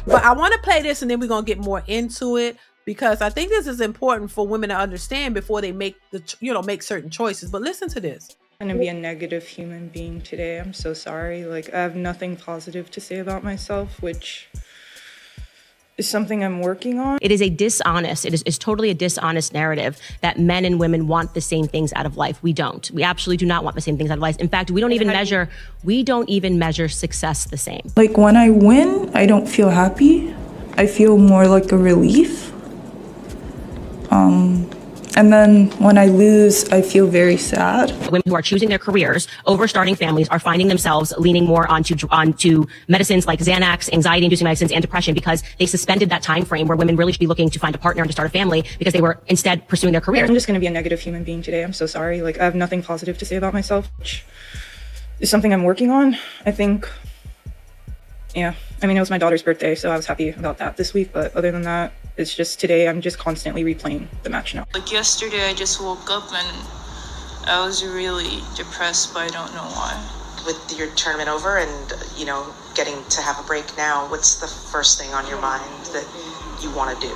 But I want to play this and then we're going to get more into it, because I think this is important for women to understand before they make make certain choices. But listen to this. I'm gonna be a negative human being today. I'm so sorry. Like, I have nothing positive to say about myself, which is something I'm working on. It is it's totally a dishonest narrative that men and women want the same things out of life. We don't. We absolutely do not want the same things out of life. In fact, we don't even measure success the same. Like, when I win, I don't feel happy. I feel more like a relief. And then when I lose, I feel very sad. Women who are choosing their careers over starting families are finding themselves leaning more onto medicines like Xanax, anxiety-inducing medicines, and depression, because they suspended that time frame where women really should be looking to find a partner and to start a family, because they were instead pursuing their career. I'm just going to be a negative human being today. I'm so sorry. Like, I have nothing positive to say about myself, which is something I'm working on, I think. Yeah. I mean, it was my daughter's birthday, so I was happy about that this week. But other than that, it's just today I'm just constantly replaying the match now. Like yesterday, I just woke up and I was really depressed, but I don't know why. With your tournament over and, getting to have a break now, what's the first thing on your mind that you want to do?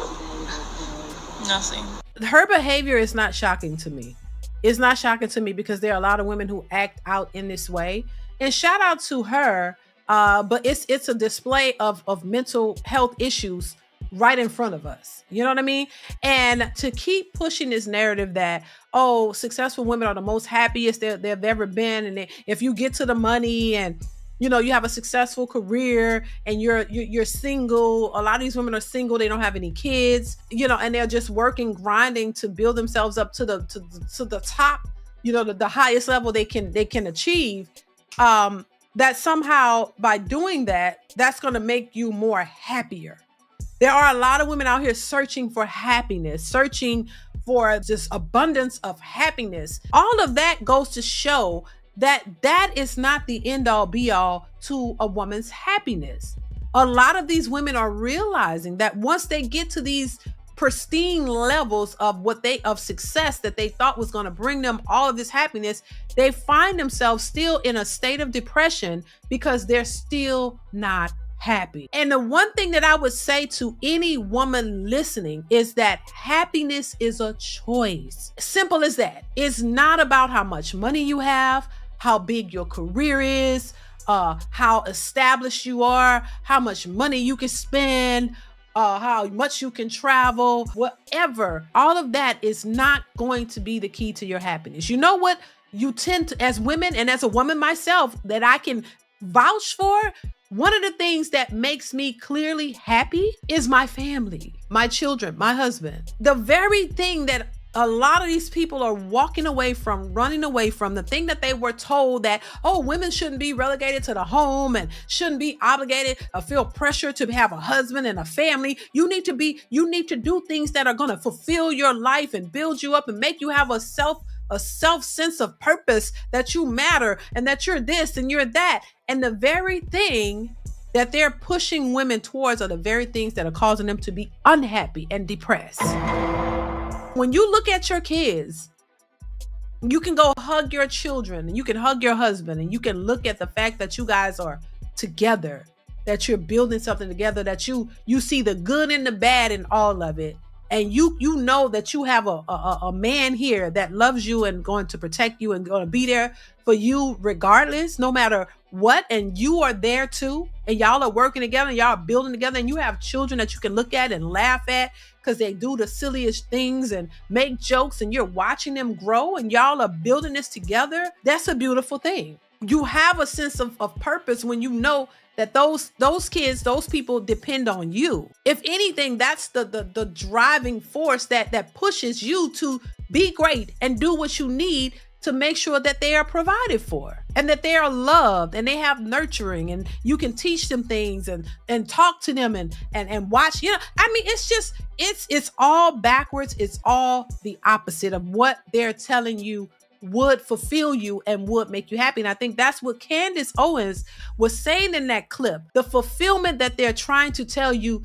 Nothing. Her behavior is not shocking to me. It's not shocking to me because there are a lot of women who act out in this way. And shout out to her. But it's a display of mental health issues right in front of us. You know what I mean? And to keep pushing this narrative that, oh, successful women are the most happiest they've ever been. And if you get to the money and, you have a successful career and you're single, a lot of these women are single. They don't have any kids, and they're just working, grinding to build themselves up to the top, the highest level they can achieve. That somehow by doing that, that's going to make you more happier. There are a lot of women out here searching for happiness, searching for just abundance of happiness. All of that goes to show that that is not the end all be all to a woman's happiness. A lot of these women are realizing that once they get to these pristine levels of success that they thought was going to bring them all of this happiness, they find themselves still in a state of depression because they're still not happy. And the one thing that I would say to any woman listening is that happiness is a choice. Simple as that. It's not about how much money you have, how big your career is, how established you are, how much money you can spend, how much you can travel, whatever. All of that is not going to be the key to your happiness. You know what you tend to, as women and as a woman myself, that I can vouch for? One of the things that makes me clearly happy is my family, my children, my husband. The very thing that a lot of these people are walking away from, running away from, the thing that they were told that, oh, women shouldn't be relegated to the home and shouldn't be obligated or feel pressure to have a husband and a family. You need to do things that are going to fulfill your life and build you up and make you have a self sense of purpose, that you matter and that you're this and you're that. And the very thing that they're pushing women towards are the very things that are causing them to be unhappy and depressed. When you look at your kids, you can go hug your children and you can hug your husband and you can look at the fact that you guys are together, that you're building something together, that you see the good and the bad in all of it. And you know that you have a man here that loves you and going to protect you and going to be there for you regardless, no matter what. And you are there too. And y'all are working together and y'all are building together, and you have children that you can look at and laugh at because they do the silliest things and make jokes, and you're watching them grow and y'all are building this together. That's a beautiful thing. You have a sense of purpose when you know that those kids, those people depend on you. If anything, that's the driving force that pushes you to be great and do what you need to make sure that they are provided for and that they are loved and they have nurturing, and you can teach them things and talk to them and watch. It's all backwards. It's all the opposite of what they're telling you would fulfill you and would make you happy. And I think that's what Candace Owens was saying in that clip. The fulfillment that they're trying to tell you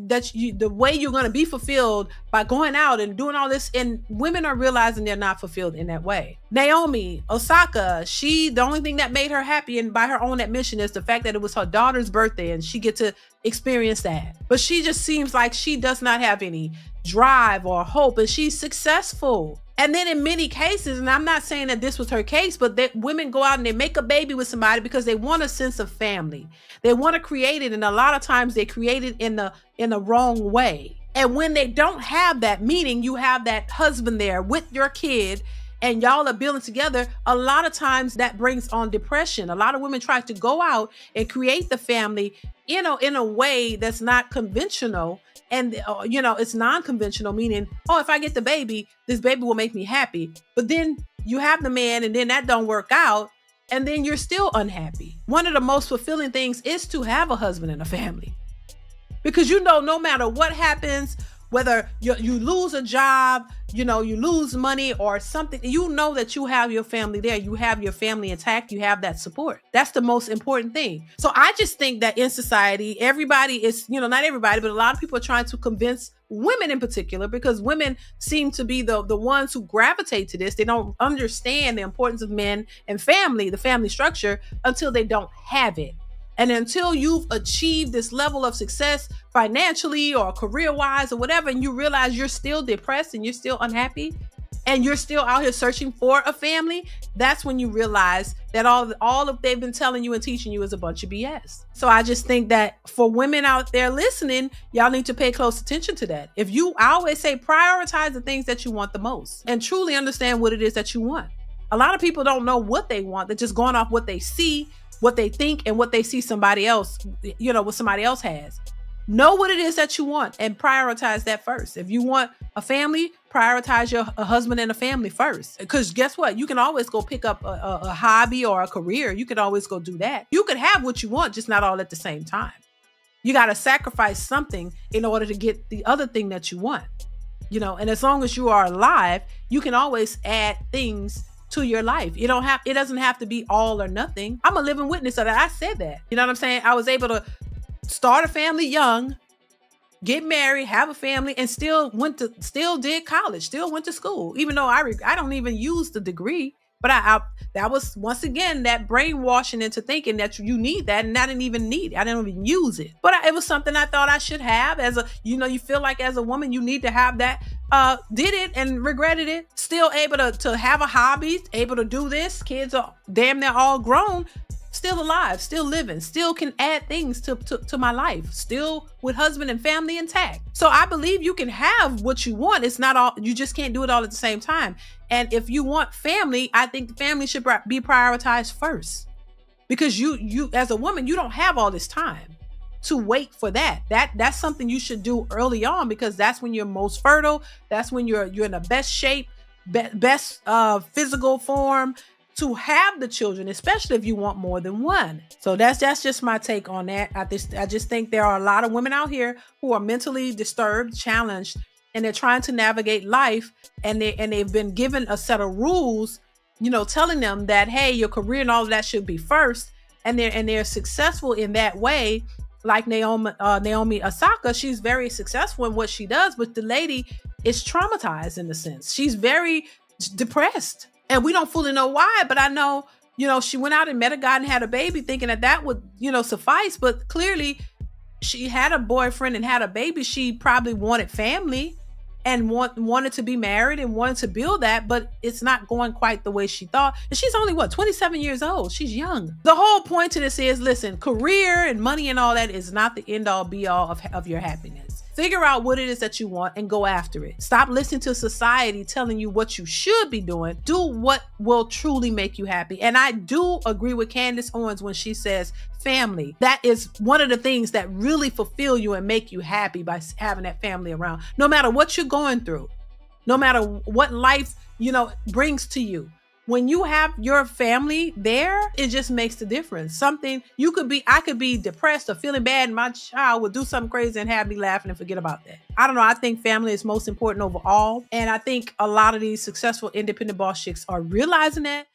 the way you're going to be fulfilled by going out and doing all this, and women are realizing they're not fulfilled in that way. Naomi, Osaka, the only thing that made her happy, and by her own admission, is the fact that it was her daughter's birthday and she get to experience that. But she just seems like she does not have any drive or hope, and she's successful. And then in many cases, and I'm not saying that this was her case, but that women go out and they make a baby with somebody because they want a sense of family. They want to create it, and a lot of times they create it in the wrong way. And when they don't have that, meaning you have that husband there with your kid and y'all are building together, a lot of times that brings on depression. A lot of women try to go out and create the family, in a way that's not conventional. And, it's non-conventional, meaning, if I get the baby, this baby will make me happy. But then you have the man, and then that don't work out, and then you're still unhappy. One of the most fulfilling things is to have a husband and a family. Because no matter what happens, whether you lose a job, you lose money or something, that you have your family there. You have your family intact. You have that support. That's the most important thing. So I just think that in society, everybody is, not everybody, but a lot of people are trying to convince women in particular, because women seem to be the ones who gravitate to this. They don't understand the importance of men and family, the family structure, until they don't have it. And until you've achieved this level of success financially or career-wise or whatever, and you realize you're still depressed and you're still unhappy and you're still out here searching for a family, that's when you realize that all of they've been telling you and teaching you is a bunch of BS. So I just think that for women out there listening, y'all need to pay close attention to that. I always say, prioritize the things that you want the most and truly understand what it is that you want. A lot of people don't know what they want. They're just going off what they see, what they think, and what they see somebody else, what somebody else has. Know what it is that you want and prioritize that first. If you want a family, prioritize a husband and a family first. Because guess what? You can always go pick up a hobby or a career. You can always go do that. You can have what you want, just not all at the same time. You got to sacrifice something in order to get the other thing that you want. And as long as you are alive, you can always add things to your life. It doesn't have to be all or nothing. I'm a living witness of that. I said that. You know what I'm saying? I was able to start a family young, get married, have a family, and still did college, still went to school, even though I don't even use the degree. But that was, once again, that brainwashing into thinking that you need that, and I didn't even need it. I didn't even use it. But it was something I thought I should have. You feel like as a woman, you need to have that. Did it and regretted it. Still able to have a hobby, able to do this. Kids are damn near all grown. Still alive, still living, still can add things to my life, still with husband and family intact. So I believe you can have what you want. It's not all, you just can't do it all at the same time. And if you want family, I think the family should be prioritized first, because you as a woman, you don't have all this time to wait for that. That's something you should do early on, because that's when you're most fertile. That's when you're in the best shape, best physical form to have the children, especially if you want more than one. So that's just my take on that. I just think there are a lot of women out here who are mentally disturbed, challenged, and they're trying to navigate life, and they've been given a set of rules, telling them that, hey, your career and all of that should be first, and they're successful in that way. Like Naomi Osaka, she's very successful in what she does, but the lady is traumatized in a sense. She's very depressed. And we don't fully know why, but I know, she went out and met a guy and had a baby thinking that would, suffice. But clearly she had a boyfriend and had a baby. She probably wanted family and wanted to be married and wanted to build that, but it's not going quite the way she thought. And she's only 27 years old. She's young. The whole point to this is, listen, career and money and all that is not the end all be all of your happiness. Figure out what it is that you want and go after it. Stop listening to society telling you what you should be doing. Do what will truly make you happy. And I do agree with Candace Owens when she says family. That is one of the things that really fulfill you and make you happy, by having that family around. No matter what you're going through, no matter what life, brings to you. When you have your family there, it just makes the difference. I could be depressed or feeling bad, and my child would do something crazy and have me laughing and forget about that. I don't know. I think family is most important overall. And I think a lot of these successful independent boss chicks are realizing that.